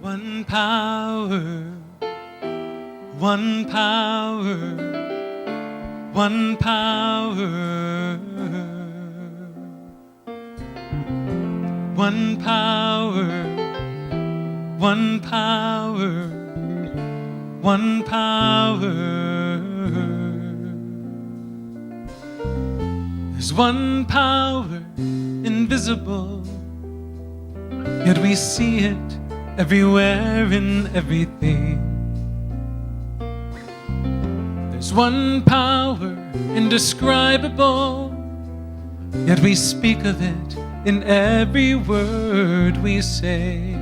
One power, one power, one power, one power, one power, one power. There's one power invisible, yet we see it everywhere in everything. There's one power indescribable, yet we speak of it in every word we say.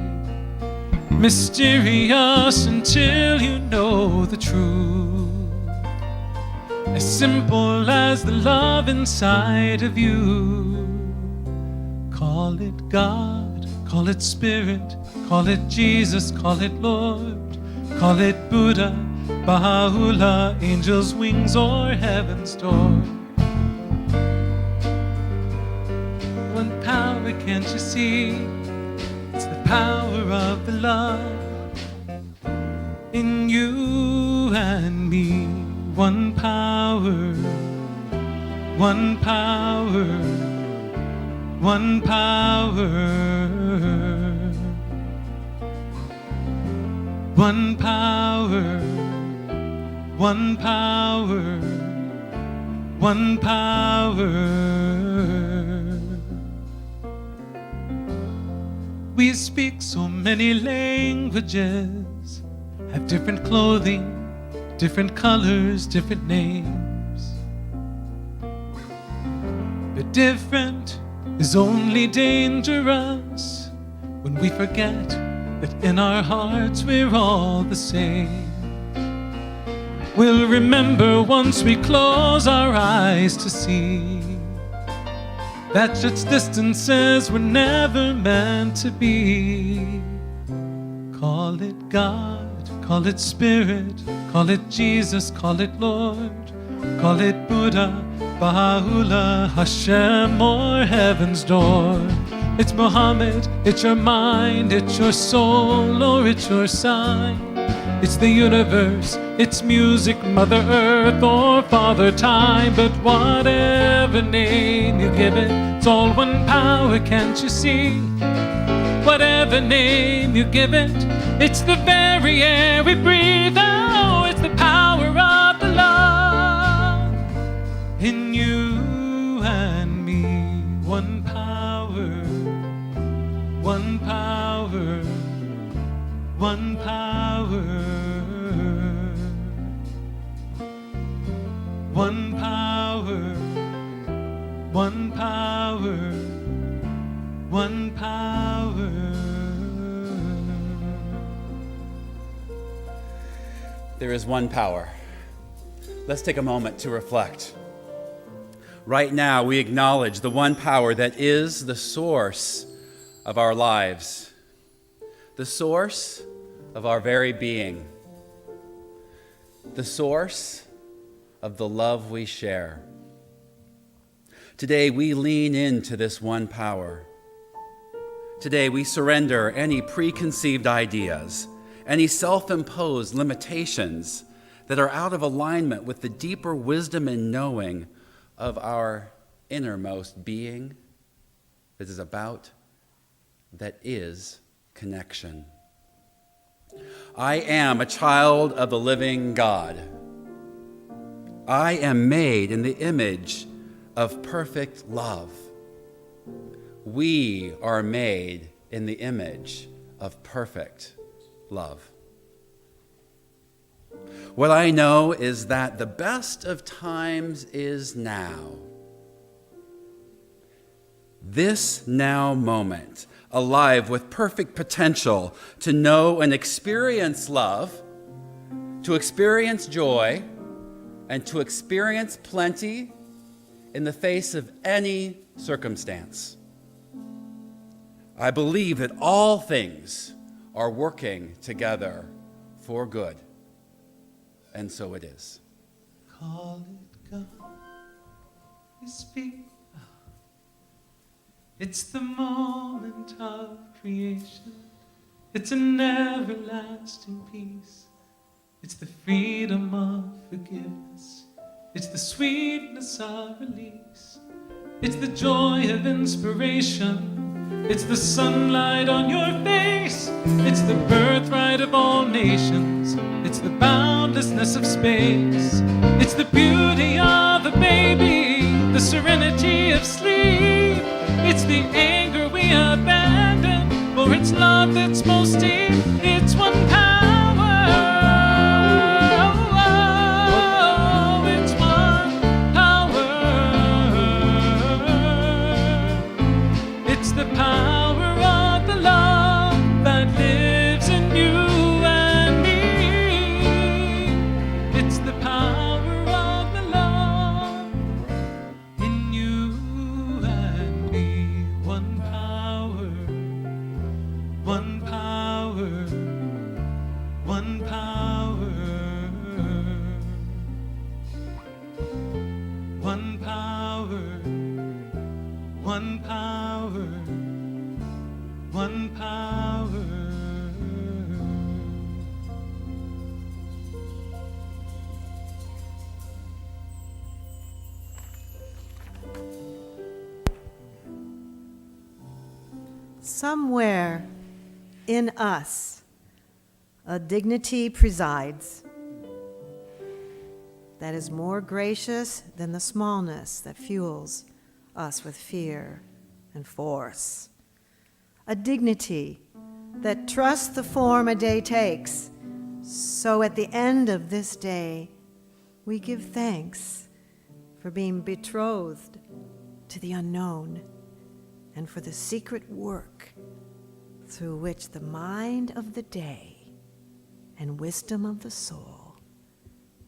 Mysterious until you know the truth, as simple as the love inside of you. Call it God, call it Spirit, call it Jesus, call it Lord, call it Buddha, Baha'u'llah, angels' wings, or heaven's door. One power, can't you see? It's the power of the love in you and me. One power, one power, one power, one power, one power, one power. We speak so many languages, have different clothing, different colors, different names. But different is only dangerous when we forget that in our hearts we're all the same. We'll remember once we close our eyes to see that such distances were never meant to be. Call it God, call it Spirit, call it Jesus, call it Lord, call it Buddha, Baha'u'llah, Hashem, or heaven's door. It's Muhammad, it's your mind, it's your soul, or it's your sign. It's the universe, it's music, Mother Earth, or Father Time. But whatever name you give it, it's all one power, can't you see? Whatever name you give it, it's the very air we breathe. Oh, it's the power of the love in you and me. One power, one power, one power, one power, one power, one power. There is one power. Let's take a moment to reflect. Right now, we acknowledge the one power that is the source of our lives, the source of our very being, the source of the love we share. Today, we lean into this one power. Today, we surrender any preconceived ideas, any self-imposed limitations that are out of alignment with the deeper wisdom and knowing of our innermost being that is about, that is connection. I am a child of the living God. I am made in the image of perfect love. We are made in the image of perfect love. What I know is that the best of times is now. This now moment, alive with perfect potential to know and experience love, to experience joy, and to experience plenty in the face of any circumstance. I believe that all things are working together for good. And so it is. Call it God, we speak. It's the moment of creation. It's an everlasting peace. It's the freedom of forgiveness. It's the sweetness of release. It's the joy of inspiration. It's the sunlight on your face. It's the birthright of all nations. It's the boundlessness of space. It's the beauty of a baby, the serenity of sleep. It's the anger we abandon, for it's love that's most deep. It's one power. Oh, it's one power. It's the power of the love that lives in you and me. It's the power of the love in you and me. One power, one power, one power, one power, one power, one power. Somewhere in us, a dignity presides that is more gracious than the smallness that fuels us with fear and force. A dignity that trusts the form a day takes. So at the end of this day, we give thanks for being betrothed to the unknown and for the secret work through which the mind of the day and wisdom of the soul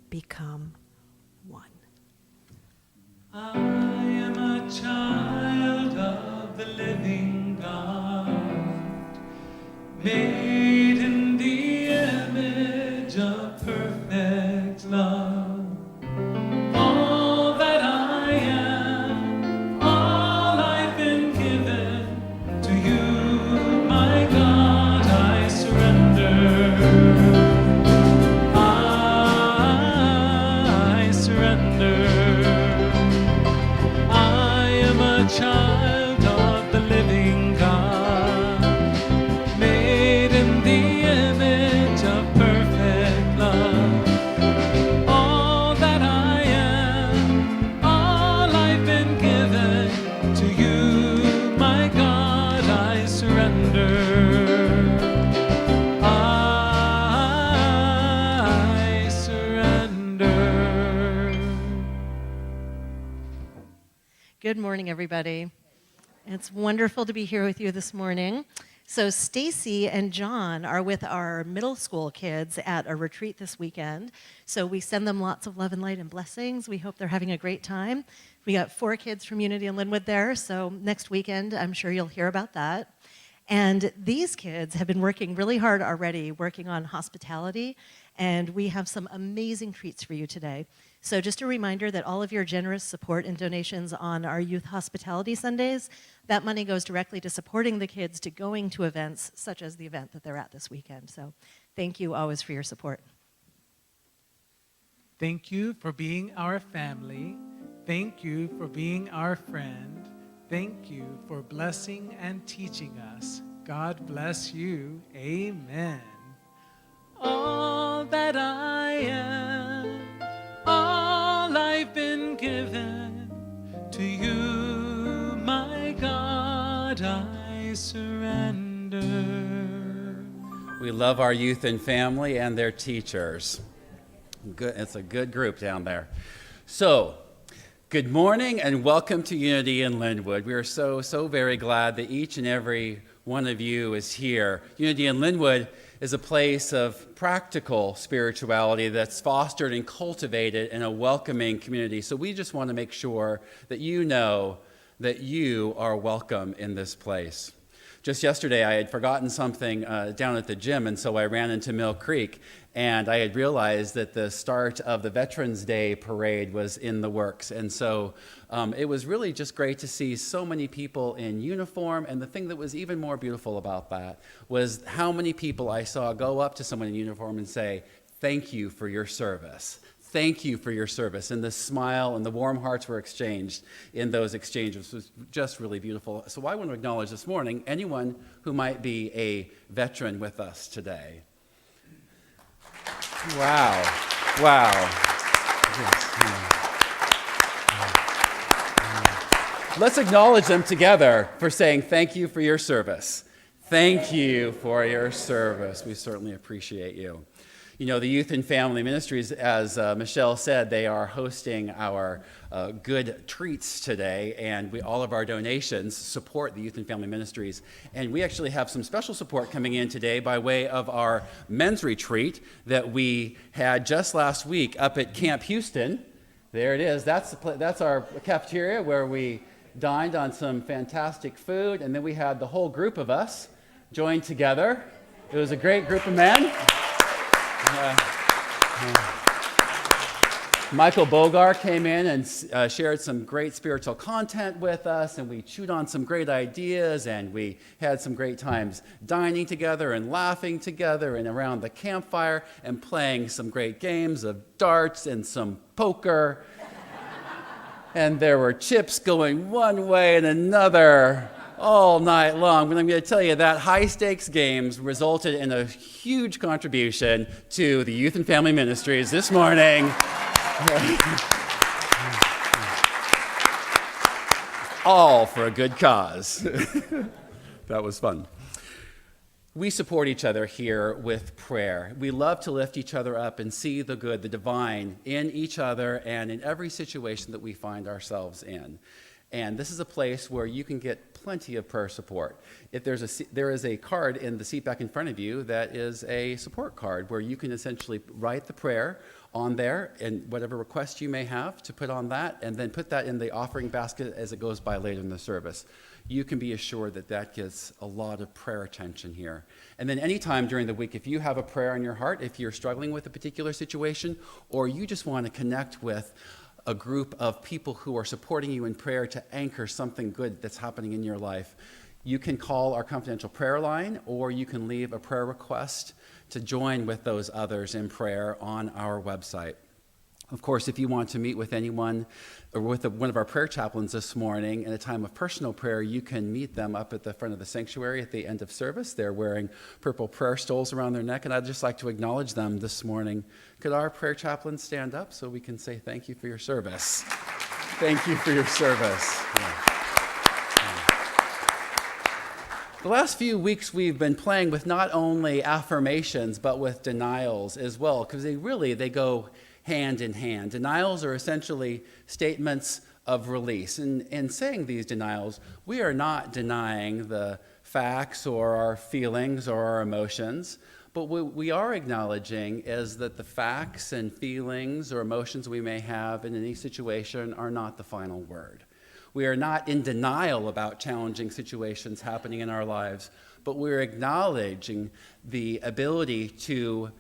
become one. I am a child of the living God, made in the image of perfect love. All that I am, all I've been given to you, my God, I surrender. I surrender. I am a child of the living God, made in the image of perfect love. All that I am, all I've been given to you, my God, I surrender. I surrender. Good morning, everybody. It's wonderful to be here with you this morning. So Stacy and John are with our middle school kids at a retreat this weekend. So we send them lots of love and light and blessings. We hope they're having a great time. We got 4 kids from Unity and Lynnwood there, so next weekend I'm sure you'll hear about that. And these kids have been working really hard already, working on hospitality, and we have some amazing treats for you today. So just a reminder that all of your generous support and donations on our Youth Hospitality Sundays, that money goes directly to supporting the kids, to going to events such as the event that they're at this weekend. So thank you always for your support. Thank you for being our family. Thank you for being our friend. Thank you for blessing and teaching us. God bless you. Amen. All that I am, all I've been given to you, my God, I surrender. We love our youth and family and their teachers. Good, it's a good group down there. So, good morning and welcome to Unity in Lynnwood. We are so very glad that each and every one of you is here. Unity in Lynnwood is a place of practical spirituality that's fostered and cultivated in a welcoming community. So we just want to make sure that you know that you are welcome in this place. Just yesterday, I had forgotten something down at the gym, and so I ran into Mill Creek, and I had realized that the start of the Veterans Day parade was in the works. And so it was really just great to see so many people in uniform, and the thing that was even more beautiful about that was how many people I saw go up to someone in uniform and say, "Thank you for your service. Thank you for your service." And the smile and the warm hearts were exchanged in those exchanges. It was just really beautiful. So I want to acknowledge this morning anyone who might be a veteran with us today. Wow. Wow. Let's acknowledge them together for saying thank you for your service. Thank you for your service. We certainly appreciate you. You know, the Youth and Family Ministries, as Michelle said, they are hosting our good treats today, and all of our donations support the Youth and Family Ministries. And we actually have some special support coming in today by way of our men's retreat that we had just last week up at Camp Houston. There it is. That's our cafeteria where we dined on some fantastic food, and then we had the whole group of us join together. It was a great group of men. Michael Bogar came in and shared some great spiritual content with us, and we chewed on some great ideas, and we had some great times dining together and laughing together and around the campfire and playing some great games of darts and some poker. And there were chips going one way and another all night long. But I'm going to tell you that high-stakes games resulted in a huge contribution to the Youth and Family Ministries this morning. All for a good cause. That was fun. We support each other here with prayer. We love to lift each other up and see the good, the divine in each other and in every situation that we find ourselves in. And this is a place where you can get plenty of prayer support. If there is a card in the seat back in front of you that is a support card where you can essentially write the prayer on there and whatever request you may have to put on that, and then put that in the offering basket as it goes by later in the service. You can be assured that that gets a lot of prayer attention here. And then anytime during the week, if you have a prayer on your heart, if you're struggling with a particular situation, or you just want to connect with a group of people who are supporting you in prayer to anchor something good that's happening in your life, you can call our confidential prayer line, or you can leave a prayer request to join with those others in prayer on our website. Of course, if you want to meet with anyone or with one of our prayer chaplains this morning in a time of personal prayer, you can meet them up at the front of the sanctuary at the end of service. They're wearing purple prayer stoles around their neck, and I'd just like to acknowledge them this morning. Could our prayer chaplain stand up so we can say thank you for your service? Thank you for your service. Yeah. The last few weeks we've been playing with not only affirmations, but with denials as well, because they go hand in hand. Denials are essentially statements of release. And in saying these denials, we are not denying the facts or our feelings or our emotions, but what we are acknowledging is that the facts and feelings or emotions we may have in any situation are not the final word. We are not in denial about challenging situations happening in our lives, but we're acknowledging the ability to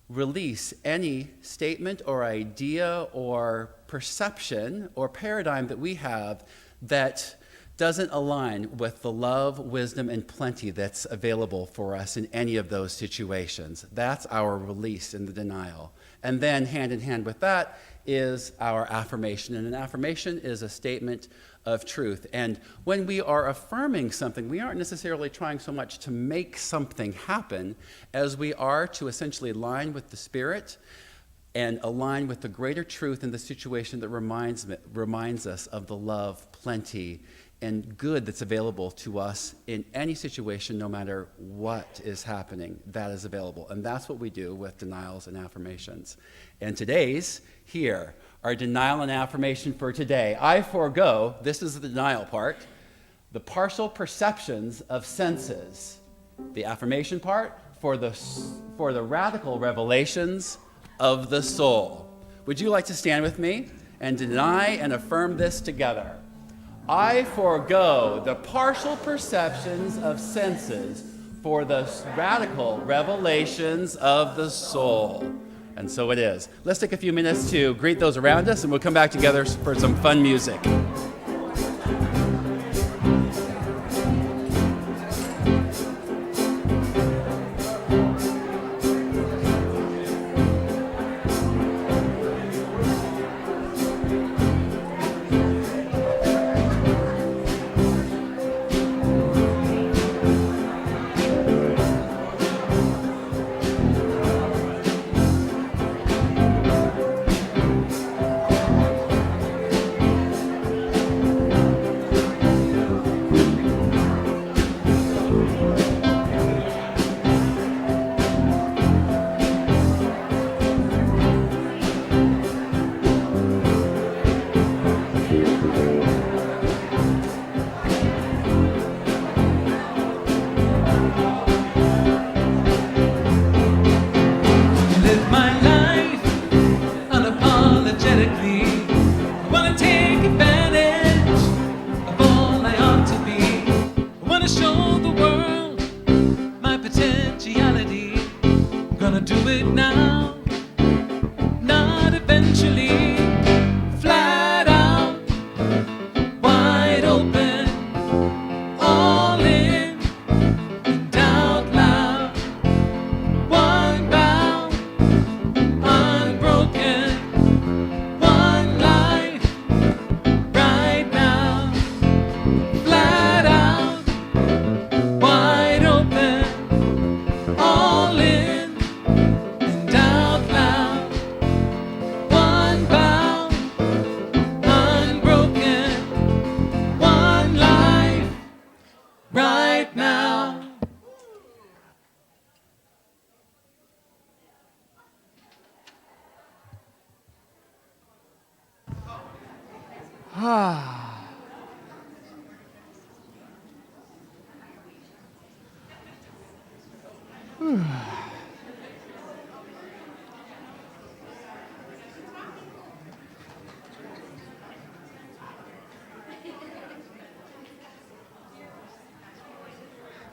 release any statement or idea or perception or paradigm that we have that doesn't align with the love, wisdom, and plenty that's available for us in any of those situations. That's our release in the denial. And then hand in hand with that is our affirmation. And an affirmation is a statement of truth. And when we are affirming something, we aren't necessarily trying so much to make something happen as we are to essentially align with the Spirit and align with the greater truth in the situation that reminds us of the love, plenty, and good that's available to us in any situation, no matter what is happening, that is available. And that's what we do with denials and affirmations. And today's here, our denial and affirmation for today. I forego, this is the denial part, the partial perceptions of senses. The affirmation part for the radical revelations of the soul. Would you like to stand with me and deny and affirm this together? I forego the partial perceptions of senses for the radical revelations of the soul. And so it is. Let's take a few minutes to greet those around us, and we'll come back together for some fun music.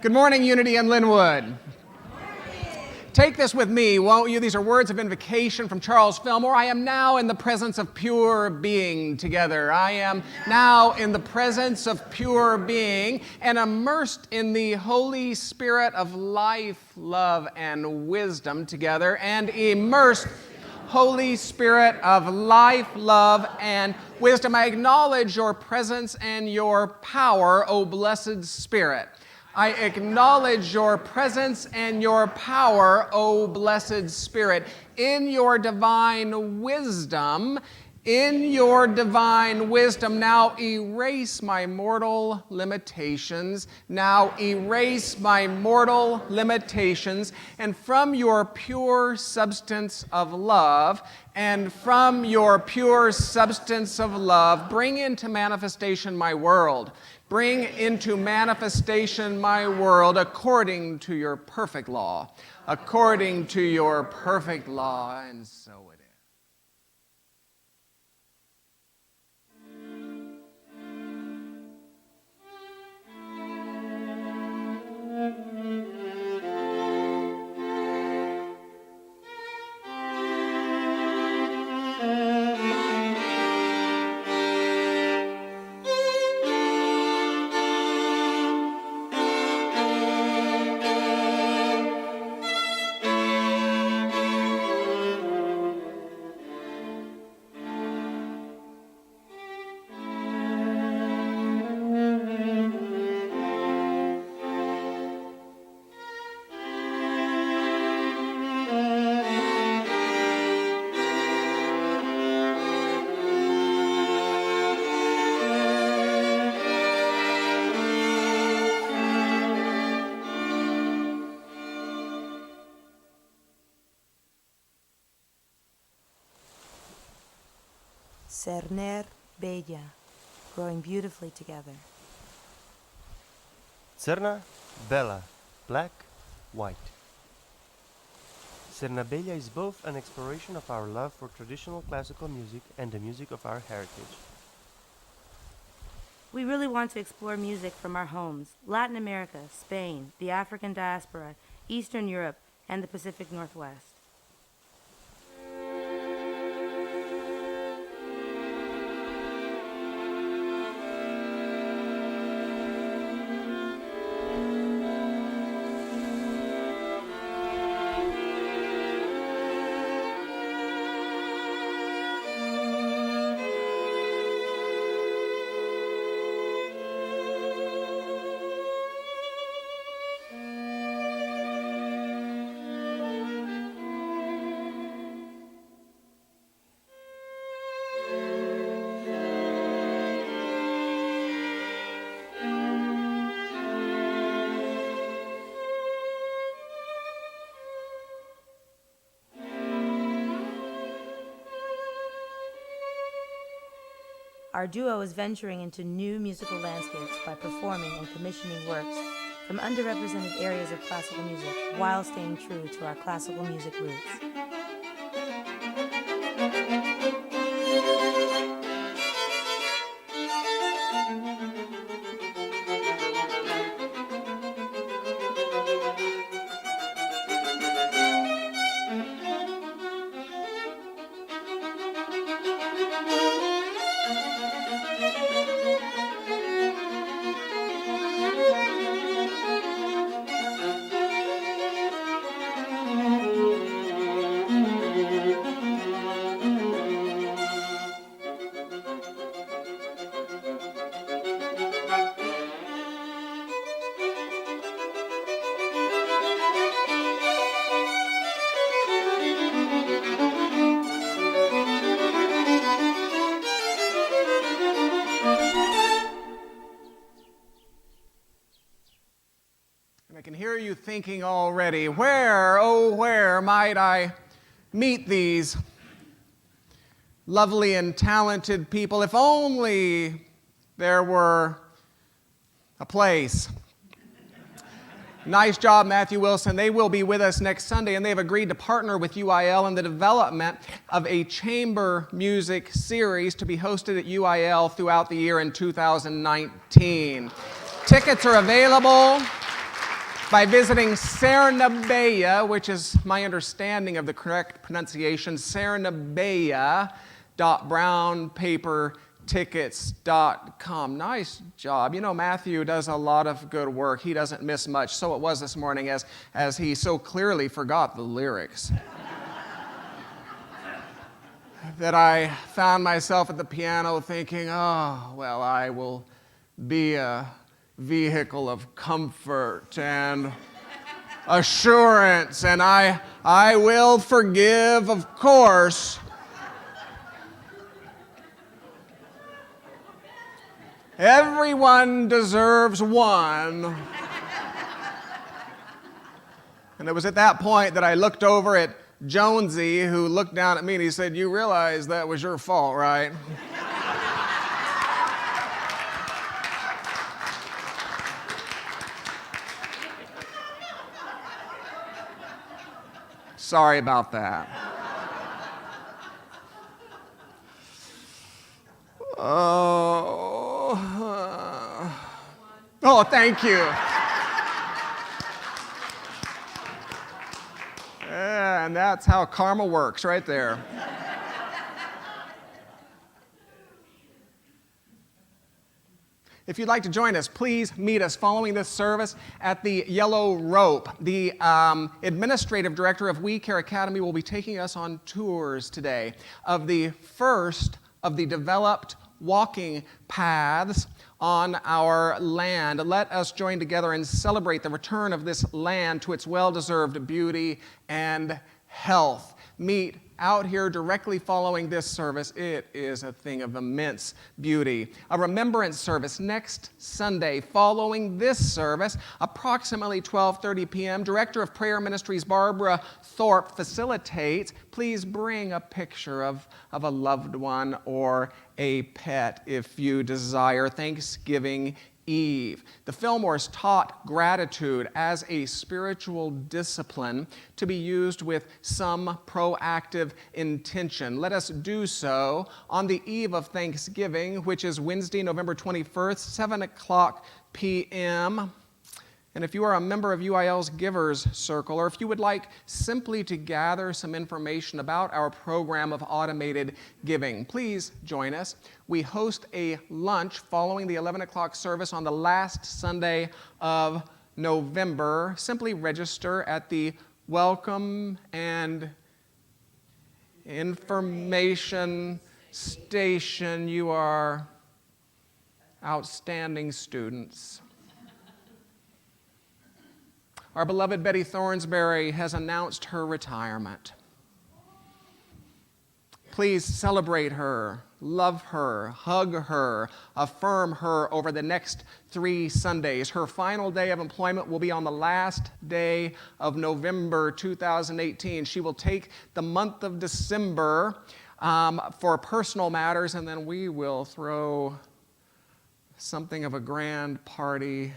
Good morning, Unity and Lynnwood. Take this with me, won't you? These are words of invocation from Charles Fillmore. I am now in the presence of pure being together. I am now in the presence of pure being and immersed in the Holy Spirit of life, love, and wisdom together, and immersed Holy Spirit of life, love, and wisdom. I acknowledge your presence and your power, O blessed Spirit. I acknowledge your presence and your power, O blessed Spirit. In your divine wisdom, now erase my mortal limitations. Now erase my mortal limitations. And from your pure substance of love, bring into manifestation my world. Bring into manifestation my world according to your perfect law. According to your perfect law. And so it is. Cerner bella, growing beautifully together. Cerna, bella, black, white. Cerna bella is both an exploration of our love for traditional classical music and the music of our heritage. We really want to explore music from our homes, Latin America, Spain, the African diaspora, Eastern Europe, and the Pacific Northwest. Our duo is venturing into new musical landscapes by performing and commissioning works from underrepresented areas of classical music while staying true to our classical music roots. Thinking already, where, oh, where might I meet these lovely and talented people? If only there were a place. Nice job, Matthew Wilson. They will be with us next Sunday, and they've agreed to partner with UIL in the development of a chamber music series to be hosted at UIL throughout the year in 2019. Tickets are available by visiting Cernabea, which is my understanding of the correct pronunciation, cernabea.brownpapertickets.com. Nice job. You know, Matthew does a lot of good work. He doesn't miss much. So it was this morning as he so clearly forgot the lyrics that I found myself at the piano thinking, oh, well, I will be a vehicle of comfort and assurance, and I will forgive, of course. Everyone deserves one. And it was at that point that I looked over at Jonesy, who looked down at me and he said, "You realize that was your fault, right?" Sorry about that. Oh, thank you. Yeah, and that's how karma works right there. If you'd like to join us, please meet us following this service at the Yellow Rope. The administrative director of We Care Academy will be taking us on tours today of the first of the developed walking paths on our land. Let us join together and celebrate the return of this land to its well-deserved beauty and health. Meet out here directly following this service. It is a thing of immense beauty. A remembrance service next Sunday following this service, approximately 12:30 p.m. Director of Prayer Ministries Barbara Thorpe facilitates. Please bring a picture of a loved one or a pet if you desire. Thanksgiving Eve. The Fillmores taught gratitude as a spiritual discipline to be used with some proactive intention. Let us do so on the eve of Thanksgiving, which is Wednesday, November 21st, 7 o'clock p.m. And if you are a member of UIL's Givers Circle, or if you would like simply to gather some information about our program of automated giving, please join us. We host a lunch following the 11 o'clock service on the last Sunday of November. Simply register at the Welcome and Information Station. You are outstanding students. Our beloved Betty Thornsberry has announced her retirement. Please celebrate her, love her, hug her, affirm her over the next 3 Sundays. Her final day of employment will be on the last day of November 2018. She will take the month of December for personal matters, and then we will throw something of a grand party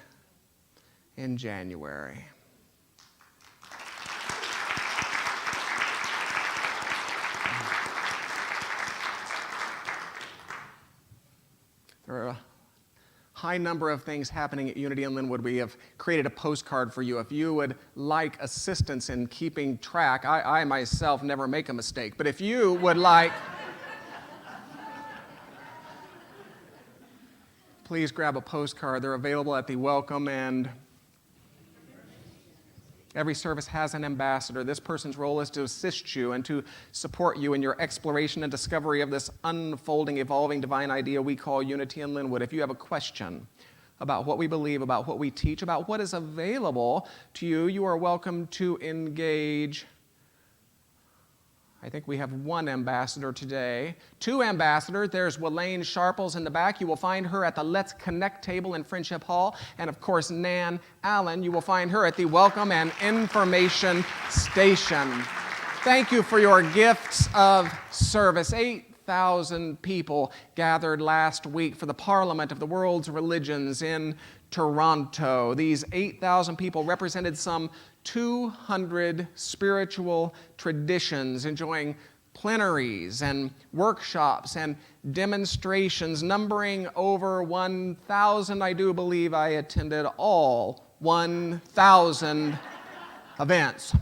in January. There are a high number of things happening at Unity and Lynnwood. We have created a postcard for you. If you would like assistance in keeping track, I myself never make a mistake, but if you would like, please grab a postcard. They're available at the welcome, and every service has an ambassador. This person's role is to assist you and to support you in your exploration and discovery of this unfolding, evolving divine idea we call Unity and Lynnwood. If you have a question about what we believe, about what we teach, about what is available to you, you are welcome to engage. I think we have 1 ambassador today. 2 ambassadors. There's Welaine Sharples in the back. You will find her at the Let's Connect table in Friendship Hall. And of course, Nan Allen. You will find her at the Welcome and Information Station. Thank you for your gifts of service. 8,000 people gathered last week for the Parliament of the World's Religions in Toronto. These 8,000 people represented some 200 spiritual traditions, enjoying plenaries and workshops and demonstrations numbering over 1,000. I do believe I attended all 1,000 events.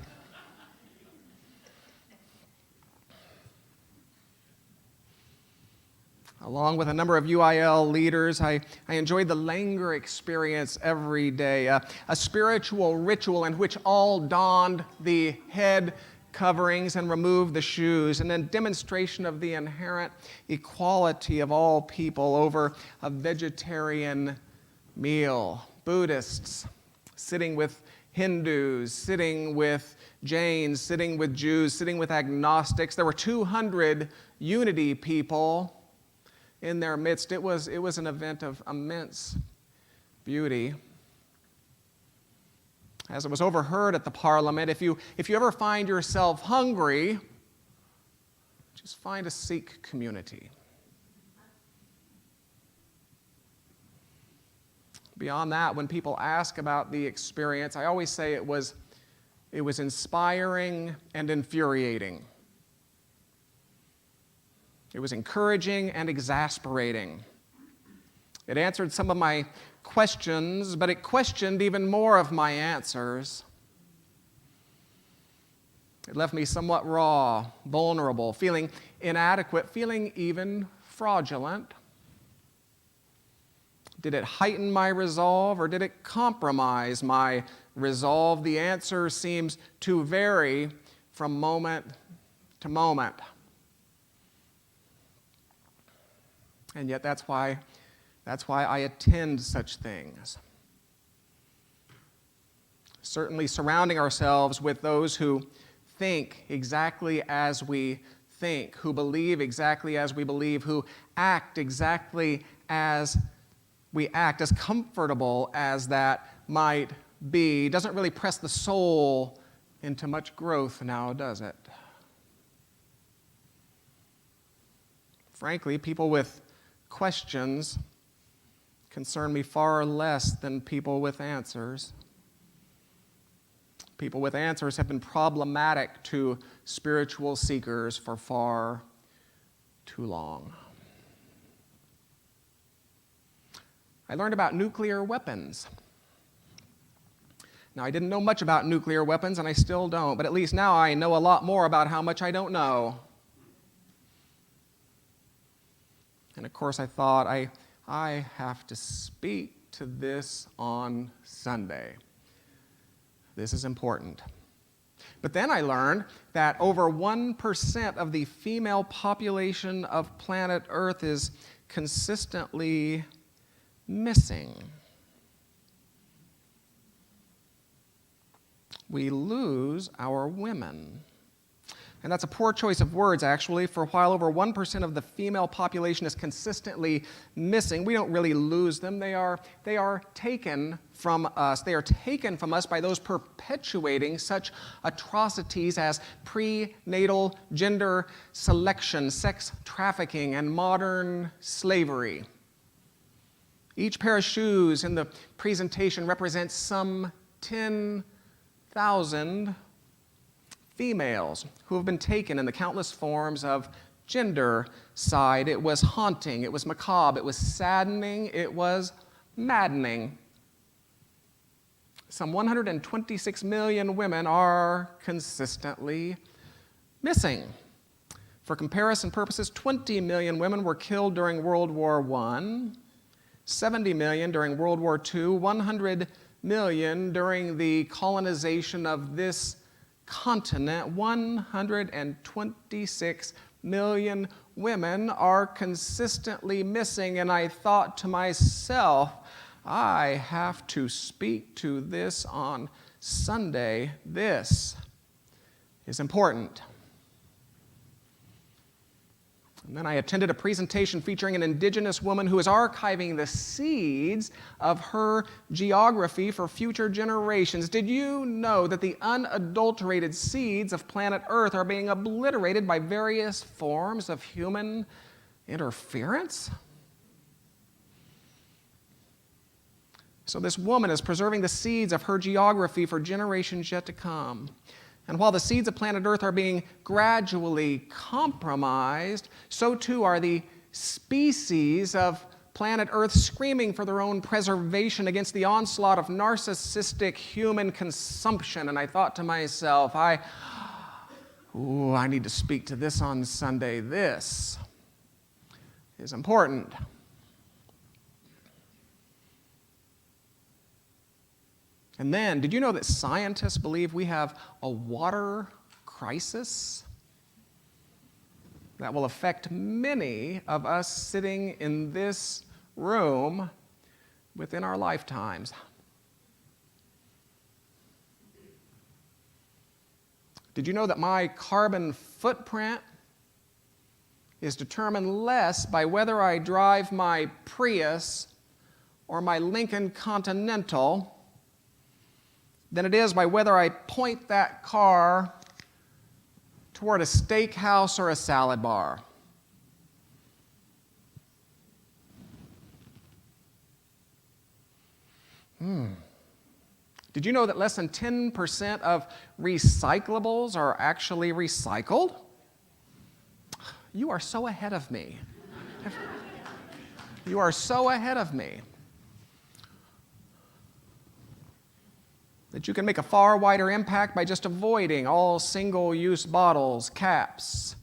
Along with a number of UIL leaders, I enjoyed the Langer experience every day, a spiritual ritual in which all donned the head coverings and removed the shoes, and then demonstration of the inherent equality of all people over a vegetarian meal. Buddhists sitting with Hindus, sitting with Jains, sitting with Jews, sitting with agnostics. There were 200 Unity people in their midst. It was an event of immense beauty. As it was overheard at the Parliament, if you ever find yourself hungry, just find a Sikh community. Beyond that, when people ask about the experience, I always say it was inspiring and infuriating. It was encouraging and exasperating. It answered some of my questions, but it questioned even more of my answers. It left me somewhat raw, vulnerable, feeling inadequate, feeling even fraudulent. Did it heighten my resolve, or did it compromise my resolve? The answer seems to vary from moment to moment. And yet that's why I attend such things. Certainly surrounding ourselves with those who think exactly as we think, who believe exactly as we believe, who act exactly as we act, as comfortable as that might be, doesn't really press the soul into much growth now, does it? Frankly, people with questions concern me far less than people with answers. People with answers have been problematic to spiritual seekers for far too long. I learned about nuclear weapons. Now, I didn't know much about nuclear weapons, and I still don't, but at least now I know a lot more about how much I don't know. And of course, I thought, I have to speak to this on Sunday. This is important. But then I learned that over 1% of the female population of planet Earth is consistently missing. We lose our women. And that's a poor choice of words, actually, for while over 1% of the female population is consistently missing, we don't really lose them. They are taken from us. They are taken from us by those perpetuating such atrocities as prenatal gender selection, sex trafficking, and modern slavery. Each pair of shoes in the presentation represents some 10,000 females who have been taken in the countless forms of gendercide. It was haunting, it was macabre, it was saddening, it was maddening. Some 126 million women are consistently missing. For comparison purposes, 20 million women were killed during World War I, 70 million during World War II, 100 million during the colonization of this continent. 126 million women are consistently missing, and I thought to myself, I have to speak to this on Sunday. This is important. And then I attended a presentation featuring an indigenous woman who is archiving the seeds of her geography for future generations. Did you know that the unadulterated seeds of planet Earth are being obliterated by various forms of human interference? So this woman is preserving the seeds of her geography for generations yet to come. And while the seeds of planet Earth are being gradually compromised, so too are the species of planet Earth screaming for their own preservation against the onslaught of narcissistic human consumption. And I thought to myself, I need to speak to this on Sunday. This is important. And then, did you know that scientists believe we have a water crisis that will affect many of us sitting in this room within our lifetimes? Did you know that my carbon footprint is determined less by whether I drive my Prius or my Lincoln Continental than it is by whether I point that car toward a steakhouse or a salad bar? Did you know that less than 10% of recyclables are actually recycled? You are so ahead of me. You are so ahead of me. That you can make a far wider impact by just avoiding all single-use bottles, caps,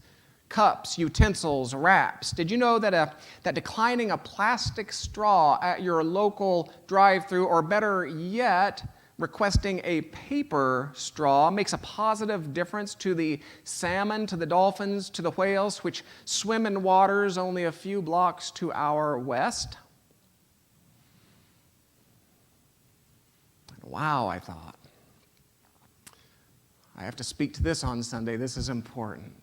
cups, utensils, wraps. Did you know that declining a plastic straw at your local drive-thru, or better yet, requesting a paper straw, makes a positive difference to the salmon, to the dolphins, to the whales, which swim in waters only a few blocks to our west? Wow, I thought. I have to speak to this on Sunday. This is important.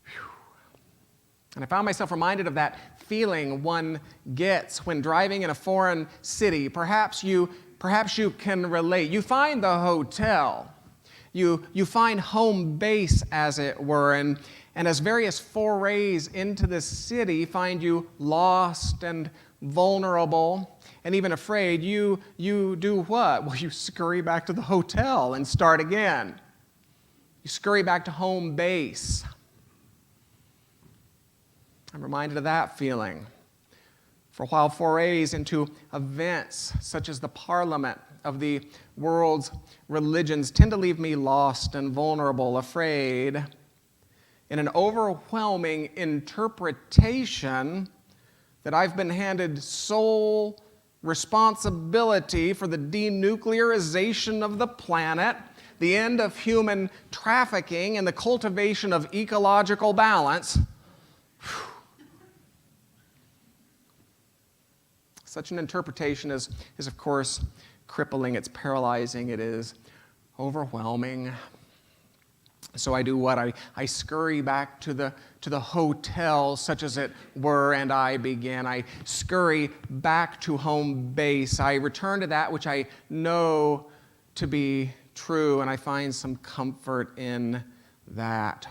Whew. And I found myself reminded of that feeling one gets when driving in a foreign city. Perhaps you can relate. You find the hotel. You find home base, as it were, and And as various forays into the city find you lost and vulnerable and even afraid, you do what? Well, you scurry back to the hotel and start again. You scurry back to home base. I'm reminded of that feeling. For while forays into events such as the parliament of the world's religions tend to leave me lost and vulnerable, afraid, in an overwhelming interpretation that I've been handed sole responsibility for the denuclearization of the planet, the end of human trafficking, and the cultivation of ecological balance. Such an interpretation is of course, crippling, it's paralyzing, it is overwhelming. So I do what? I scurry back to the hotel, such as it were, and I begin. I scurry back to home base. I return to that which I know to be true, and I find some comfort in that.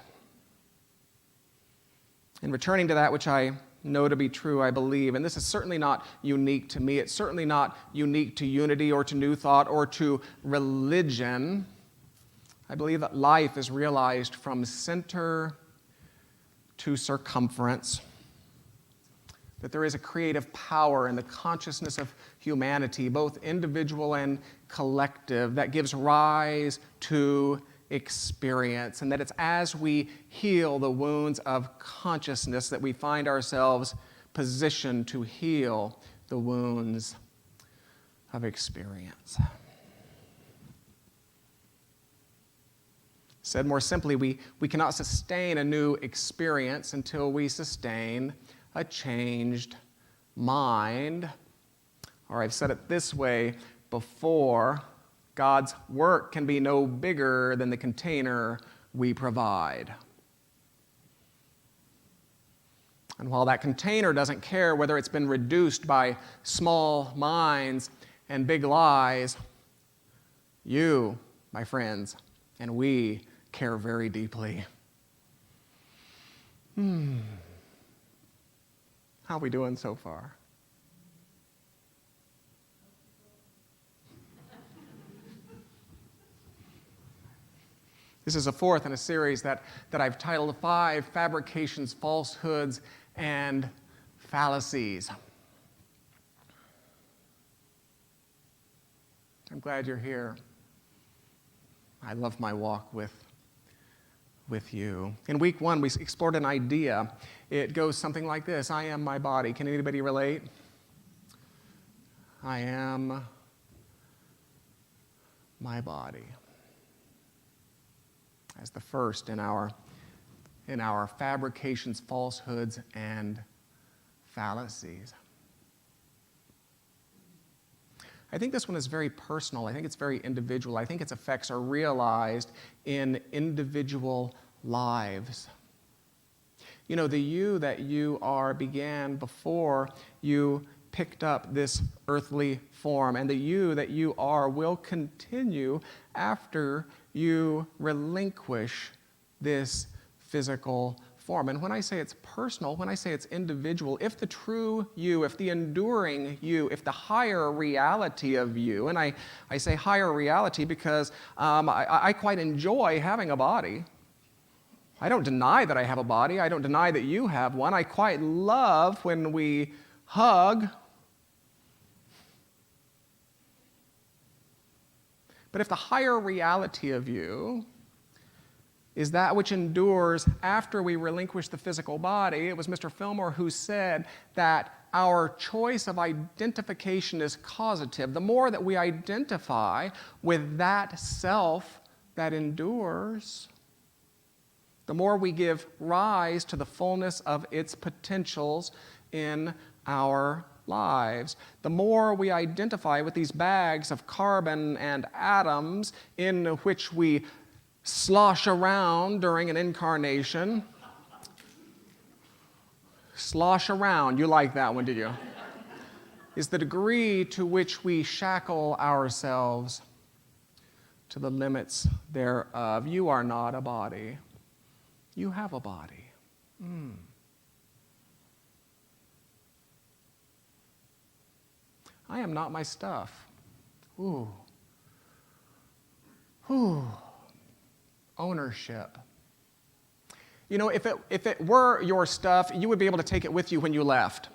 In returning to that which I know to be true, I believe, and this is certainly not unique to me, it's certainly not unique to Unity or to New Thought or to religion. I believe that life is realized from center to circumference, that there is a creative power in the consciousness of humanity, both individual and collective, that gives rise to experience, and that it's as we heal the wounds of consciousness that we find ourselves positioned to heal the wounds of experience. Said more simply, we cannot sustain a new experience until we sustain a changed mind. Or I've said it this way before, God's work can be no bigger than the container we provide. And while that container doesn't care whether it's been reduced by small minds and big lies, you, my friends, and we care very deeply. How are we doing so far? This is a fourth in a series that I've titled 5 Fabrications, Falsehoods, and Fallacies. I'm glad you're here. I love my walk with you. In week 1, we explored an idea. It goes something like this: I am my body. Can anybody relate? I am my body. As the first in our fabrications, falsehoods, and fallacies. I think this one is very personal. I think it's very individual. I think its effects are realized in individual lives. You know, the you that you are began before you picked up this earthly form, and the you that you are will continue after you relinquish this physical form. And when I say it's personal, when I say it's individual, if the true you, if the enduring you, if the higher reality of you, and I say higher reality because I quite enjoy having a body. I don't deny that I have a body. I don't deny that you have one. I quite love when we hug. But if the higher reality of you is that which endures after we relinquish the physical body, it was Mr. Fillmore who said that our choice of identification is causative. The more that we identify with that self that endures, the more we give rise to the fullness of its potentials in our lives. The more we identify with these bags of carbon and atoms in which we slosh around during an incarnation. Slosh around, you like that one, did you? Is the degree to which we shackle ourselves to the limits thereof. You are not a body. You have a body. I am not my stuff. Ooh. Ooh. Ownership. You know, if it were your stuff, you would be able to take it with you when you left.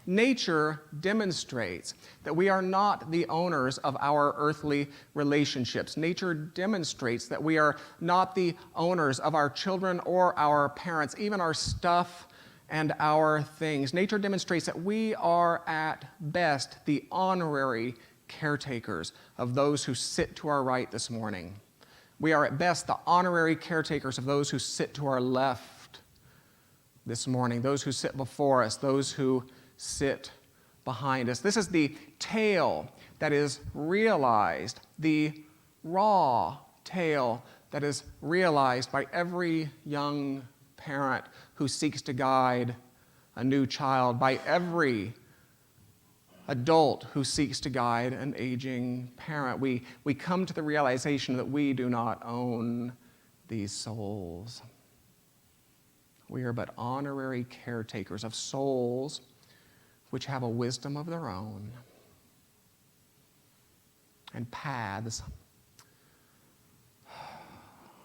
Nature demonstrates that we are not the owners of our earthly relationships. Nature demonstrates that we are not the owners of our children or our parents, even our stuff and our things. Nature demonstrates that we are at best the honorary caretakers of those who sit to our right this morning. We are at best the honorary caretakers of those who sit to our left this morning, those who sit before us, those who sit behind us. This is the tale that is realized, the raw tale that is realized by every young parent who seeks to guide a new child, by every adult who seeks to guide an aging parent. We come to the realization that we do not own these souls. We are but honorary caretakers of souls which have a wisdom of their own and paths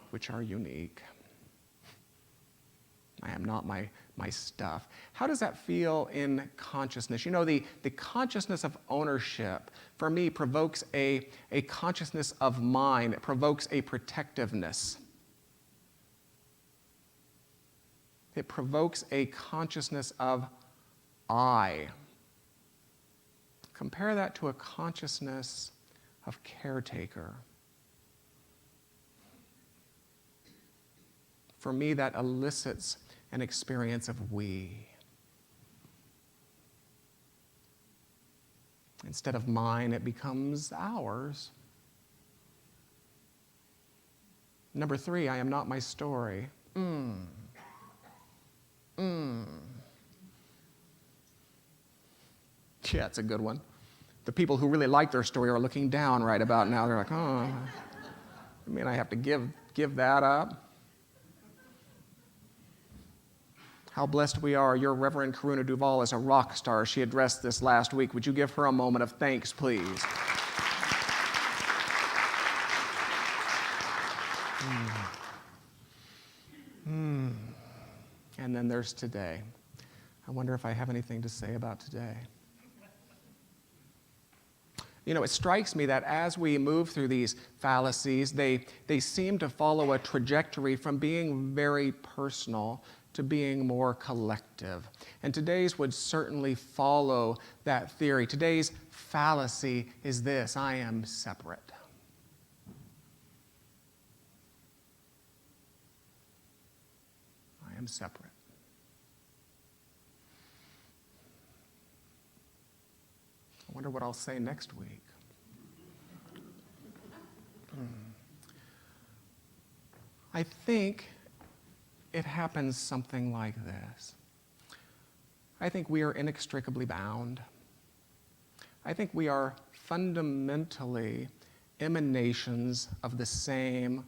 which are unique. I am not my stuff. How does that feel in consciousness? You know, the consciousness of ownership, for me, provokes a consciousness of mine. It provokes a protectiveness. It provokes a consciousness of I. Compare that to a consciousness of caretaker. For me, that elicits an experience of we. Instead of mine, it becomes ours. Number 3, I am not my story. Yeah, it's a good one. The people who really like their story are looking down right about now. They're like, oh, I mean, I have to give that up. How blessed we are. Your Reverend Karuna Duval is a rock star. She addressed this last week. Would you give her a moment of thanks, please? And then there's today. I wonder if I have anything to say about today. You know, it strikes me that as we move through these fallacies, they seem to follow a trajectory from being very personal to being more collective. And today's would certainly follow that theory. Today's fallacy is this: I am separate. I am separate. I wonder what I'll say next week. I think it happens something like this. I think we are inextricably bound. I think we are fundamentally emanations of the same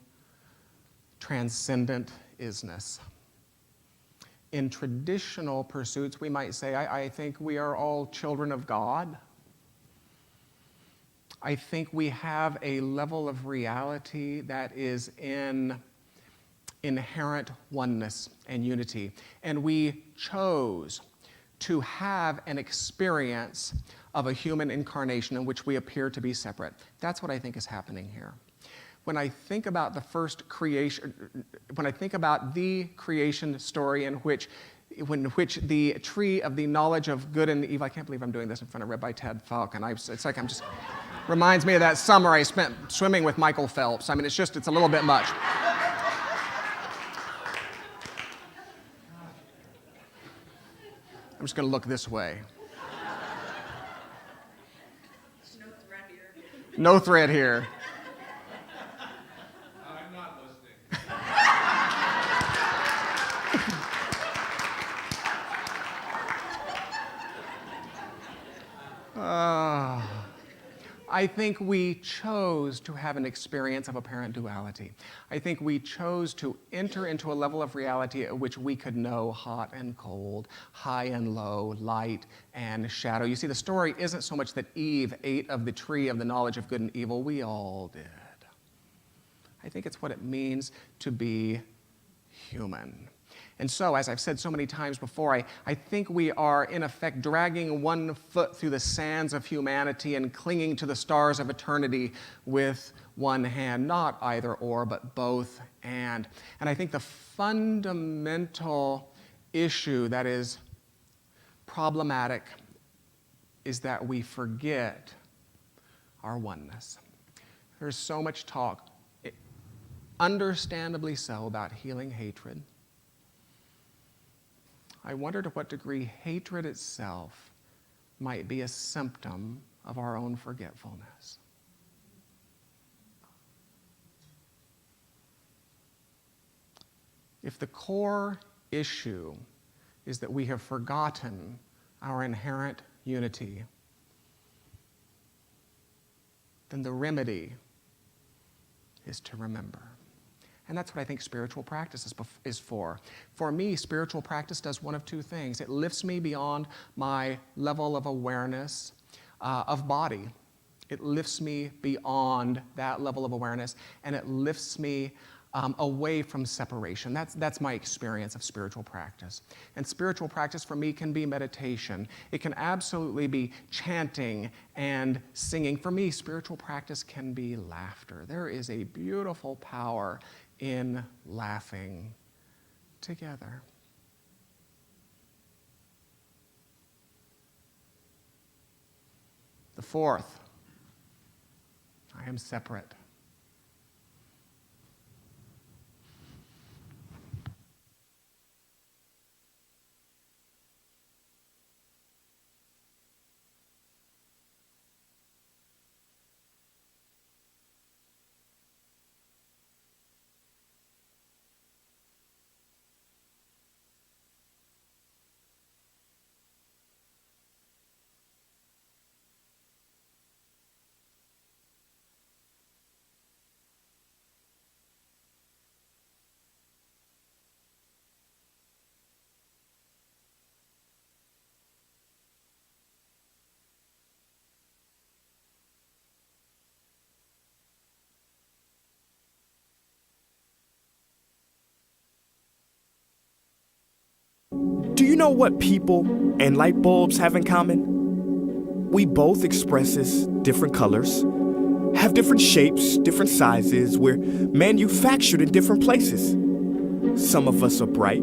transcendent isness. In traditional pursuits, we might say, I think we are all children of God. I think we have a level of reality that is in inherent oneness and unity. And we chose to have an experience of a human incarnation in which we appear to be separate. That's what I think is happening here. When I think about the first creation, when I think about the creation story in which the tree of the knowledge of good and evil, I can't believe I'm doing this in front of Rabbi Ted Falcon. It's like I'm just, reminds me of that summer I spent swimming with Michael Phelps. I mean, it's a little bit much. I'm just going to look this way. No threat here. No threat here. I'm not listening. I think we chose to have an experience of apparent duality. I think we chose to enter into a level of reality at which we could know hot and cold, high and low, light and shadow. You see, the story isn't so much that Eve ate of the tree of the knowledge of good and evil. We all did. I think it's what it means to be human. And so, as I've said so many times before, I think we are, in effect, dragging one foot through the sands of humanity and clinging to the stars of eternity with one hand. Not either or, but both and. And I think the fundamental issue that is problematic is that we forget our oneness. There's so much talk, understandably so, about healing hatred. I wonder to what degree hatred itself might be a symptom of our own forgetfulness. If the core issue is that we have forgotten our inherent unity, then the remedy is to remember. And that's what I think spiritual practice is for. For me, spiritual practice does one of two things. It lifts me beyond my level of awareness of body. It lifts me beyond that level of awareness, and it lifts me away from separation. That's my experience of spiritual practice. And spiritual practice for me can be meditation. It can absolutely be chanting and singing. For me, spiritual practice can be laughter. There is a beautiful power in laughing together. The fourth, I am separate. Do you know what people and light bulbs have in common? We both express as different colors, have different shapes, different sizes. We're manufactured in different places. Some of us are bright,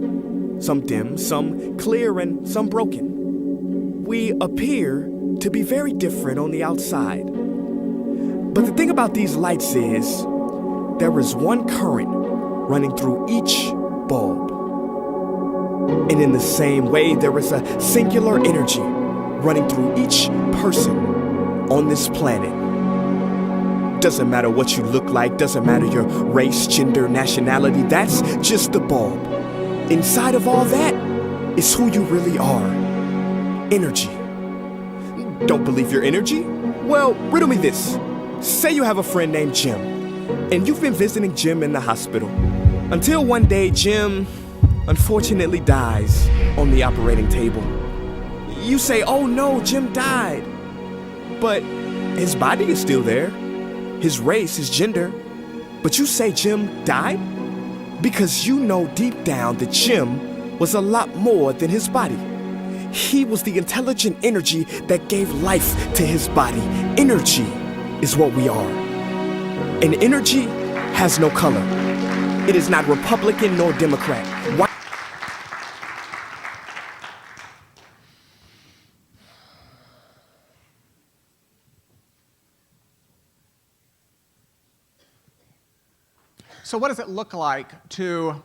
some dim, some clear, and some broken. We appear to be very different on the outside. But the thing about these lights is there is one current running through each bulb. And in the same way, there is a singular energy running through each person on this planet. Doesn't matter what you look like, doesn't matter your race, gender, nationality, that's just the bulb. Inside of all that is who you really are. Energy. Don't believe your energy? Well, riddle me this. Say you have a friend named Jim, and you've been visiting Jim in the hospital. Until one day, Jim unfortunately dies on the operating table. You say, oh no, Jim died. But his body is still there, his race, his gender. But you say Jim died? Because you know deep down that Jim was a lot more than his body. He was the intelligent energy that gave life to his body. Energy is what we are. And energy has no color. It is not Republican nor Democrat. Why? So what does it look like to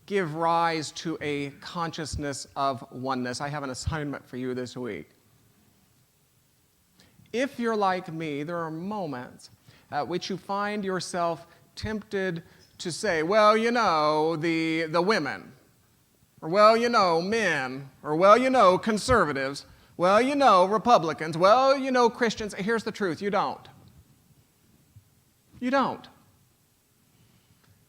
give rise to a consciousness of oneness? I have an assignment for you this week. If you're like me, there are moments at which you find yourself tempted to say, well, you know, the women, or well, you know, men, or well, you know, conservatives, Well, you know, Republicans. Well, you know, Christians. Here's the truth. You don't. You don't.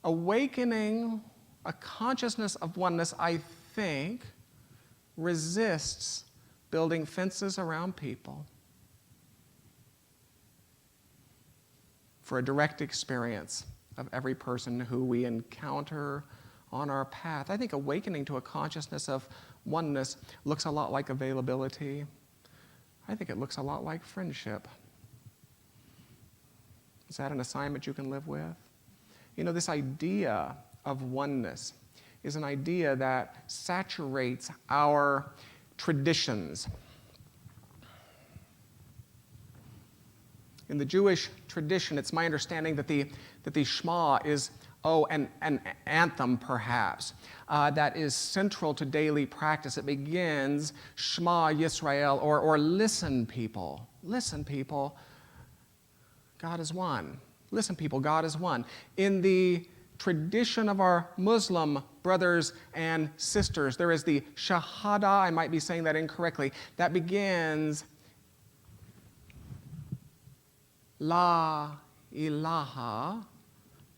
Awakening a consciousness of oneness, I think, resists building fences around people for a direct experience of every person who we encounter on our path. I think awakening to a consciousness of oneness looks a lot like availability. I think it looks a lot like friendship. Is that an assignment you can live with? You know, this idea of oneness is an idea that saturates our traditions. In the Jewish tradition, it's my understanding that the Shema is, an anthem perhaps, that is central to daily practice. It begins, Shema Yisrael, or listen people, God is one. Listen people, God is one. In the tradition of our Muslim brothers and sisters, there is the Shahada, I might be saying that incorrectly, that begins, La ilaha,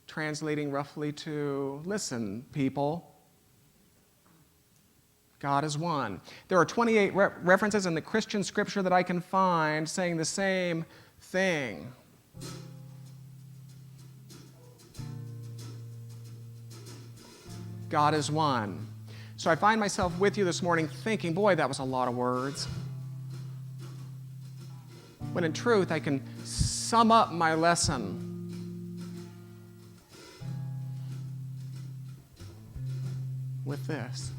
translating roughly to, listen, people, God is one. There are 28 references in the Christian scripture that I can find saying the same thing. God is one. So I find myself with you this morning thinking, boy, that was a lot of words. When in truth, I can sum up my lesson with this.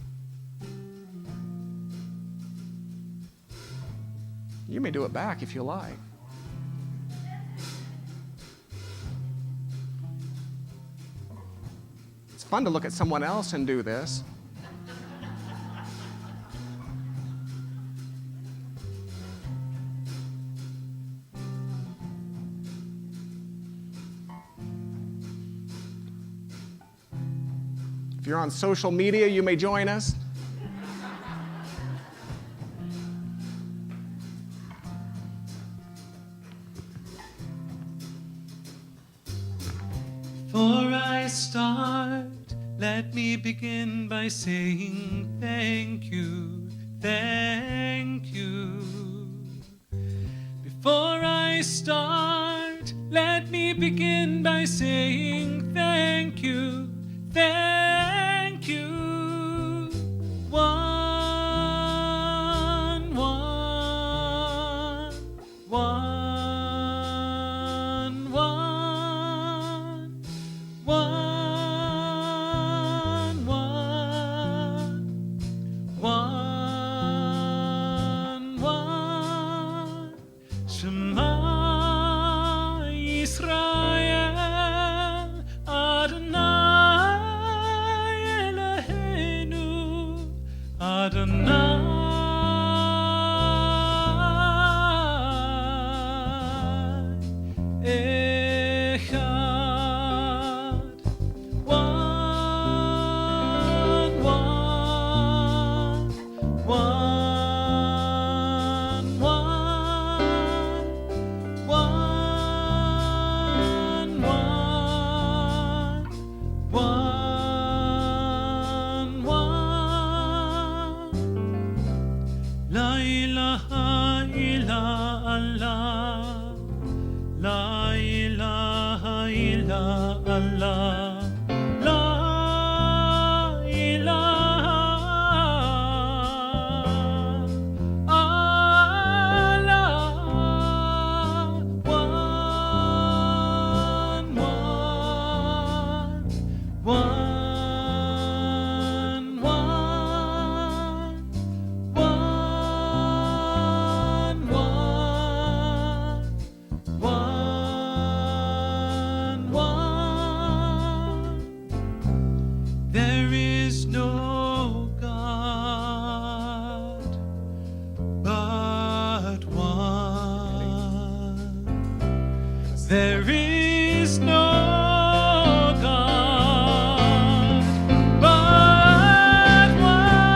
You may do it back if you like. It's fun to look at someone else and do this. If you're on social media, you may join us. Before I start, let me begin by saying thank you, thank you. Before I start, let me begin by saying thank you, thank you. One, one, one. There is no God but one.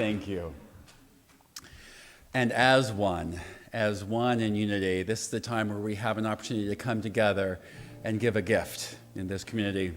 Thank you. And as one in unity, this is the time where we have an opportunity to come together and give a gift in this community.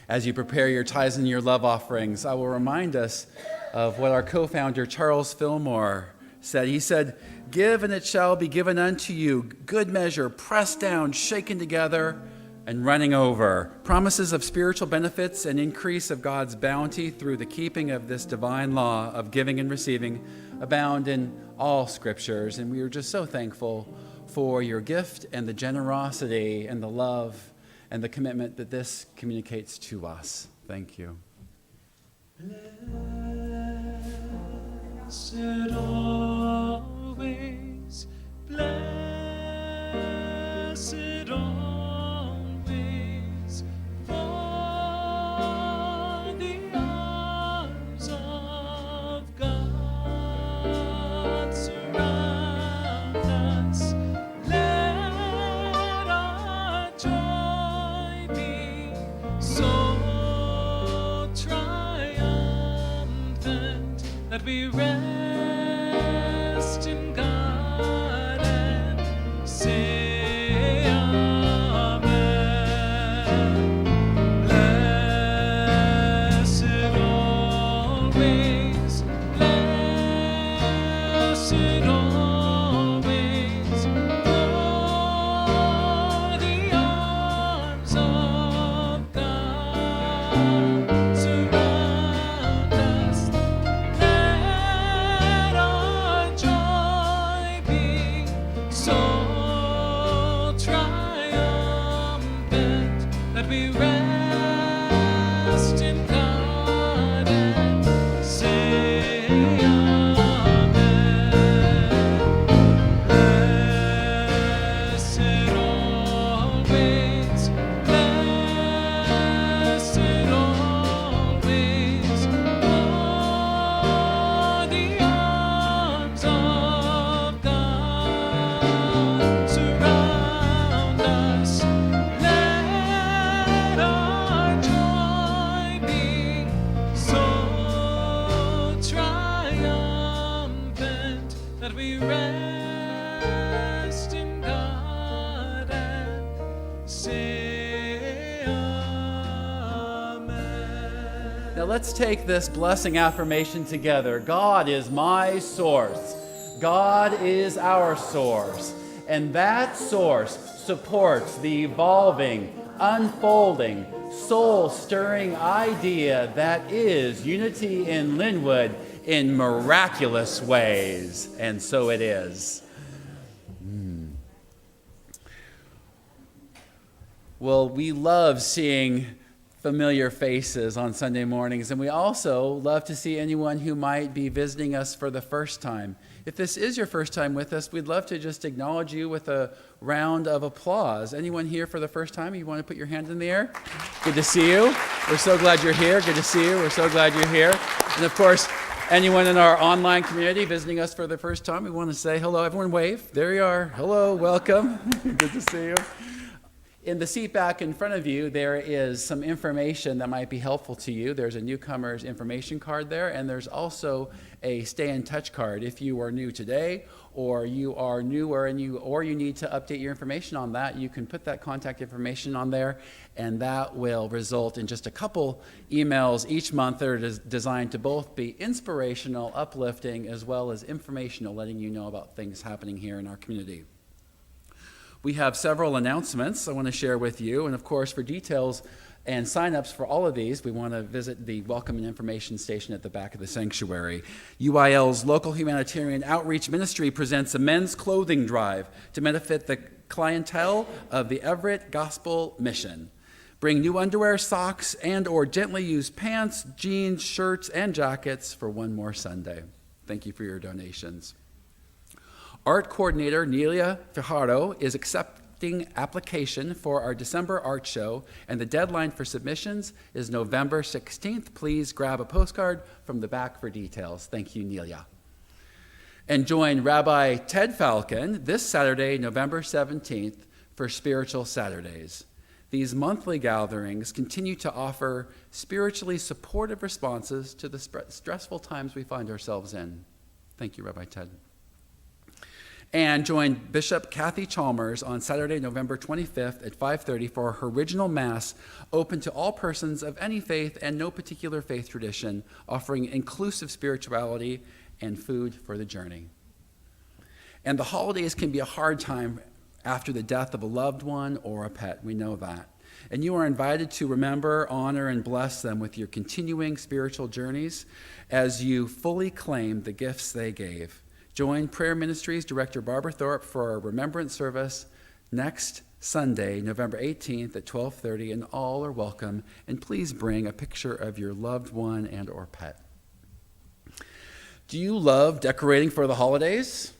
As you prepare your tithes and your love offerings, I will remind us of what our co-founder Charles Fillmore said. He said, "Give and it shall be given unto you, good measure, pressed down, shaken together, and running over." Promises of spiritual benefits and increase of God's bounty through the keeping of this divine law of giving and receiving abound in all scriptures. And we are just so thankful for your gift and the generosity and the love and the commitment that this communicates to us. Thank you. Blessed always, blessed always, for the arms of God surround us. Let our joy be so triumphant that we rest in God and say amen. Blessed always, blessed always, for the arms of God surround us. Let our joy be so triumphant that we rest in God and say amen. Blessed always, blessed always, for the arms of God surround us. Let our joy be so triumphant that we rest in God and say amen. Now let's take this blessing affirmation together. God is my source. God is our source. And that source supports the evolving, unfolding, soul-stirring idea that is unity in Lynnwood in miraculous ways. And so it is. Well, we love seeing familiar faces on Sunday mornings, and we also love to see anyone who might be visiting us for the first time. If this is your first time with us, we'd love to just acknowledge you with a round of applause. Anyone here for the first time? You want to put your hand in the air? Good to see you. We're so glad you're here. Good to see you. We're so glad you're here. And of course, anyone in our online community visiting us for the first time, we want to say hello. Everyone wave. There you are. Hello, welcome. Good to see you. In the seat back in front of you, there is some information that might be helpful to you. There's a newcomer's information card there, and there's also a stay in touch card. If you are new today, or you are newer and you need to update your information on that, you can put that contact information on there, and that will result in just a couple emails each month that are designed to both be inspirational, uplifting, as well as informational, letting you know about things happening here in our community. We have several announcements I want to share with you, and of course, for details and signups for all of these, we want to visit the Welcome and Information Station at the back of the sanctuary. UIL's local humanitarian outreach ministry presents a men's clothing drive to benefit the clientele of the Everett Gospel Mission. Bring new underwear, socks, and or gently used pants, jeans, shirts, and jackets for one more Sunday. Thank you for your donations. Art coordinator Nelia Fajardo is accepting application for our December art show, and the deadline for submissions is November 16th. Please grab a postcard from the back for details. Thank you, Nelia. And join Rabbi Ted Falcon this Saturday, November 17th, for Spiritual Saturdays. These monthly gatherings continue to offer spiritually supportive responses to the stressful times we find ourselves in. Thank you, Rabbi Ted. And join Bishop Kathy Chalmers on Saturday, November 25th at 5:30 for her original Mass, open to all persons of any faith and no particular faith tradition, offering inclusive spirituality and food for the journey. And the holidays can be a hard time after the death of a loved one or a pet. We know that. And you are invited to remember, honor, and bless them with your continuing spiritual journeys as you fully claim the gifts they gave. Join Prayer Ministries Director Barbara Thorpe for a remembrance service next Sunday, November 18th at 12:30, and all are welcome. And please bring a picture of your loved one and or pet. Do you love decorating for the holidays?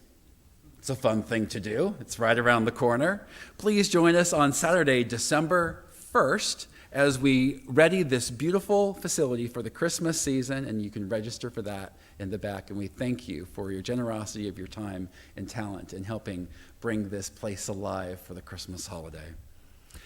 It's a fun thing to do. It's right around the corner. Please join us on Saturday, December 1st, as we ready this beautiful facility for the Christmas season, and you can register for that in the back. And we thank you for your generosity of your time and talent in helping bring this place alive for the Christmas holiday.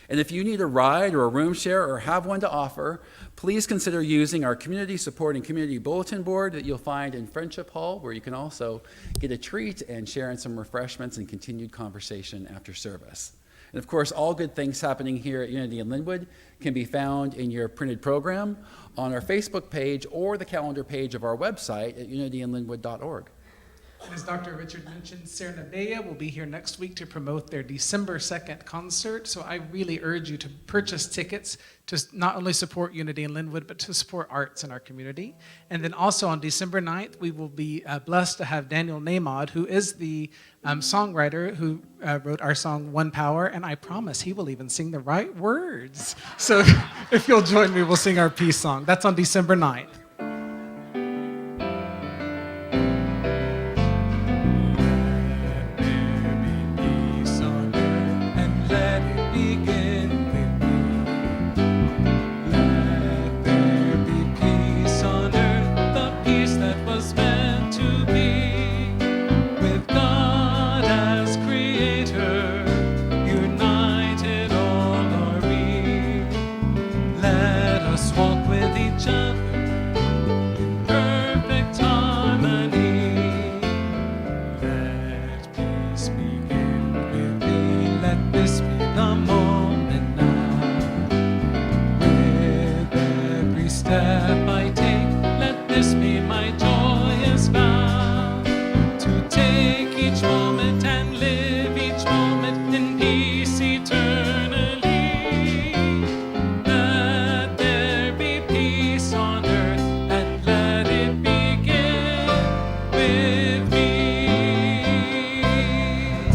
And if you need a ride or a room share or have one to offer, please consider using our community support and community bulletin board that you'll find in Friendship Hall, where you can also get a treat and share in some refreshments and continued conversation after service. And of course, all good things happening here at Unity in Lynnwood can be found in your printed program on our Facebook page or the calendar page of our website at unityinlynnwood.org. And as Dr. Richard mentioned, Sarah Nevaeh will be here next week to promote their December 2nd concert. So I really urge you to purchase tickets to not only support Unity in Lynnwood, but to support arts in our community. And then also on December 9th, we will be blessed to have Daniel Nahmod, who is the songwriter who wrote our song, One Power. And I promise he will even sing the right words. So if you'll join me, we'll sing our peace song. That's on December 9th.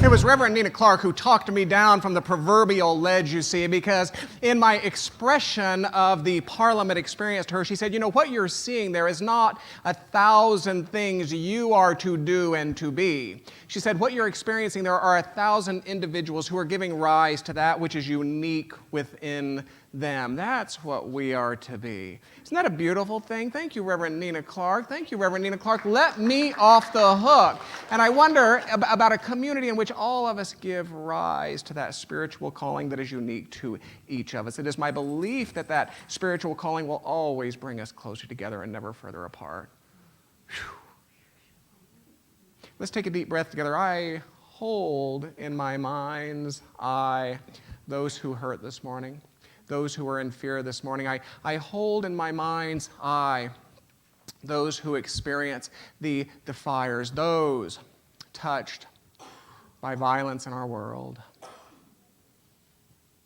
It was Reverend Nina Clark who talked me down from the proverbial ledge, you see, because in my expression of the Parliament experience to her, she said, you know, what you're seeing there is not 1,000 things you are to do and to be. She said, what you're experiencing, there are 1,000 individuals who are giving rise to that which is unique within them. That's what we are to be. Isn't that a beautiful thing? Thank you, Reverend Nina Clark. Thank you, Reverend Nina Clark. Let me off the hook. And I wonder about a community in which all of us give rise to that spiritual calling that is unique to each of us. It is my belief that that spiritual calling will always bring us closer together and never further apart. Whew. Let's take a deep breath together. I hold in my mind's eye those who hurt this morning, those who are in fear this morning. I hold in my mind's eye those who experience the fires, those touched by violence in our world.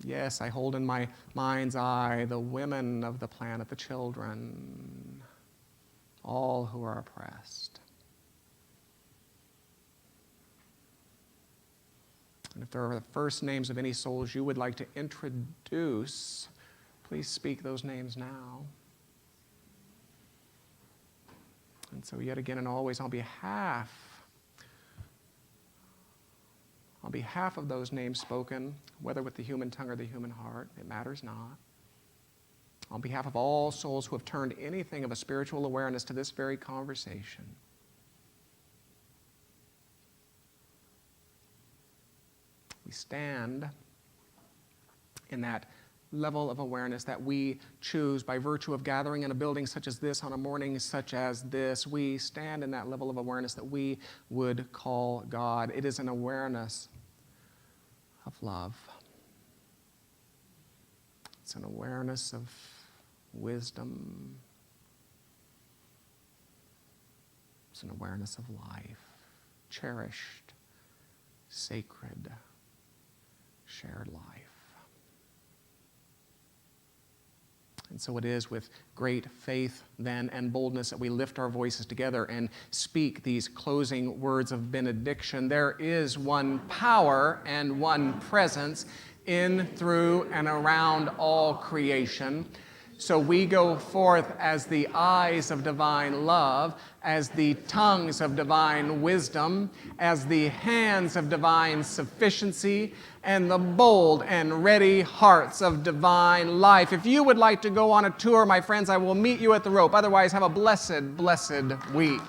Yes, I hold in my mind's eye the women of the planet, the children, all who are oppressed. And if there are the first names of any souls you would like to introduce, please speak those names now. And so yet again and always on behalf of those names spoken, whether with the human tongue or the human heart, it matters not. On behalf of all souls who have turned anything of a spiritual awareness to this very conversation, we stand in that level of awareness that we choose by virtue of gathering in a building such as this on a morning such as this. We stand in that level of awareness that we would call God. It is an awareness of love. It's an awareness of wisdom. It's an awareness of life, cherished, sacred, shared life. And so it is with great faith then and boldness that we lift our voices together and speak these closing words of benediction. There is one power and one presence in, through, and around all creation. So we go forth as the eyes of divine love, as the tongues of divine wisdom, as the hands of divine sufficiency, and the bold and ready hearts of divine life. If you would like to go on a tour, my friends, I will meet you at the rope. Otherwise, have a blessed, blessed week.